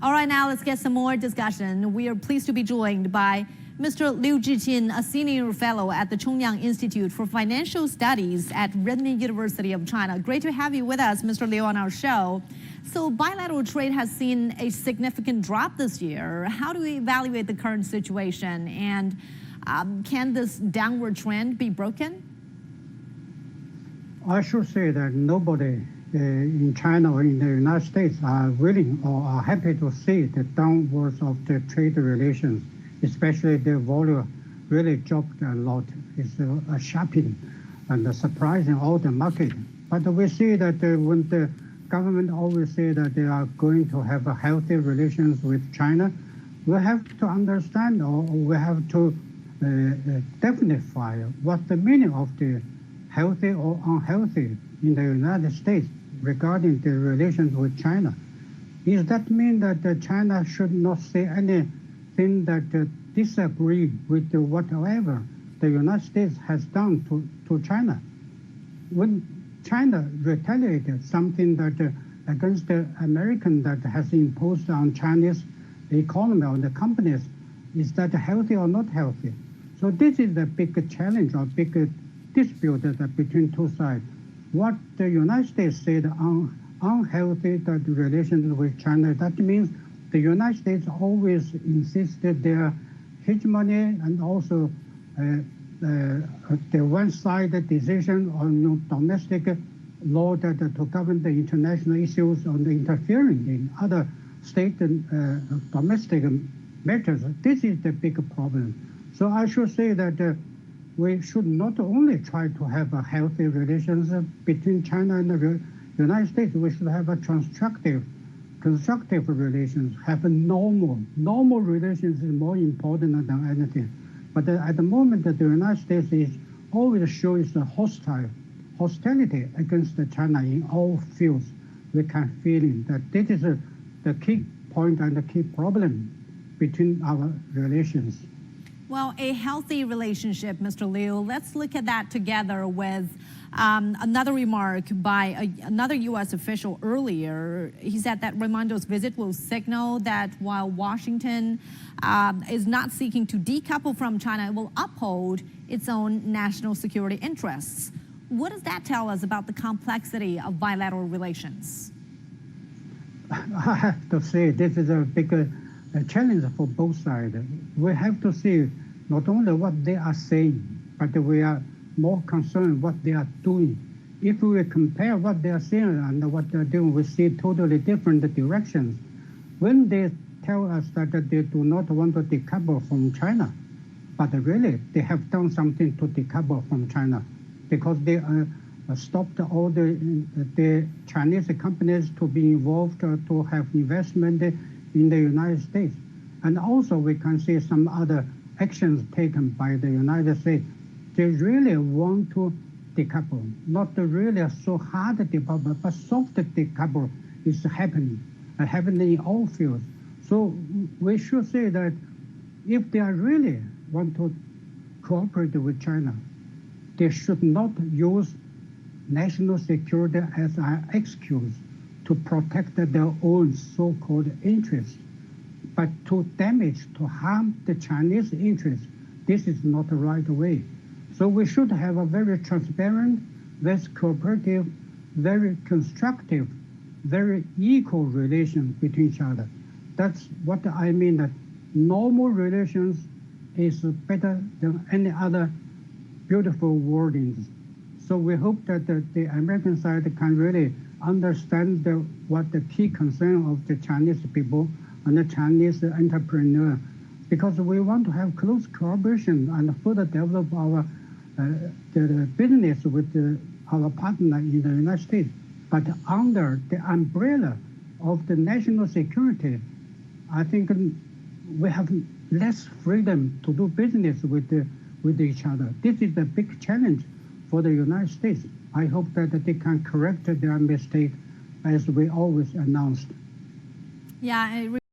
All right, now let's get some more discussion. We are pleased to be joined by Mr. Liu Zhiqin, a senior fellow at the Chongyang Institute for Financial Studies at Renmin University of China. Great to have you with us, Mr. Liu, on our show. So bilateral trade has seen a significant drop this year. How do we evaluate the current situation? And can this downward trend be broken? I should say that nobody in China or in the United States are willing or are happy to see the downwards of the trade relations, especially the volume really dropped a lot. It's a shocking and surprising all the market. But we see that when the government always say that they are going to have a healthy relations with China, we have to understand or we have to define what the meaning of the healthy or unhealthy in the United States regarding the relations with China. Does that mean that China should not say anything that disagree with whatever the United States has done to China? When China retaliated something that against the American that has imposed on Chinese economy or the companies, is that healthy or not healthy? So this is the big challenge or big dispute between two sides. What the United States said on unhealthy relations with China, that means the United States always insisted their hegemony and also the one-sided decision on domestic law that to govern the international issues on the interfering in other state and domestic matters. This is the big problem. So I should say that we should not only try to have a healthy relations between China and the United States, we should have a constructive relations, have a normal relations is more important than anything. But at the moment that the United States is always showing hostility against China in all fields. We can feel that this is the key point and the key problem between our relations. Well, a healthy relationship, Mr. Liu, let's look at that together with another remark by another U.S. official earlier. He said that Raimondo's visit will signal that while Washington is not seeking to decouple from China, it will uphold its own national security interests. What does that tell us about the complexity of bilateral relations? I have to say this is a big challenge for both sides. We have to see not only what they are saying, but we are more concerned what they are doing. If we compare what they are saying and what they are doing, we see totally different directions. When they tell us that they do not want to decouple from China, but really they have done something to decouple from China, because they stopped all the Chinese companies to be involved to have investment in the United States. And also we can see some other actions taken by the United States. They really want to decouple, not really so hard decouple, but soft decouple is happening in all fields. So we should say that if they really want to cooperate with China, they should not use national security as an excuse to protect their own so-called interests, but to damage, to harm the Chinese interests. This is not the right way. So we should have a very transparent, very cooperative, very constructive, very equal relation between each other. That's what I mean, that normal relations is better than any other beautiful wordings. So we hope that the American side can really understand what the key concern of the Chinese people and the Chinese entrepreneur, because we want to have close cooperation and further develop our the business with our partner in the United States. But under the umbrella of the national security, I think we have less freedom to do business with each other. This is the big challenge for the United States. I hope that they can correct their mistake as we always announced. Yeah.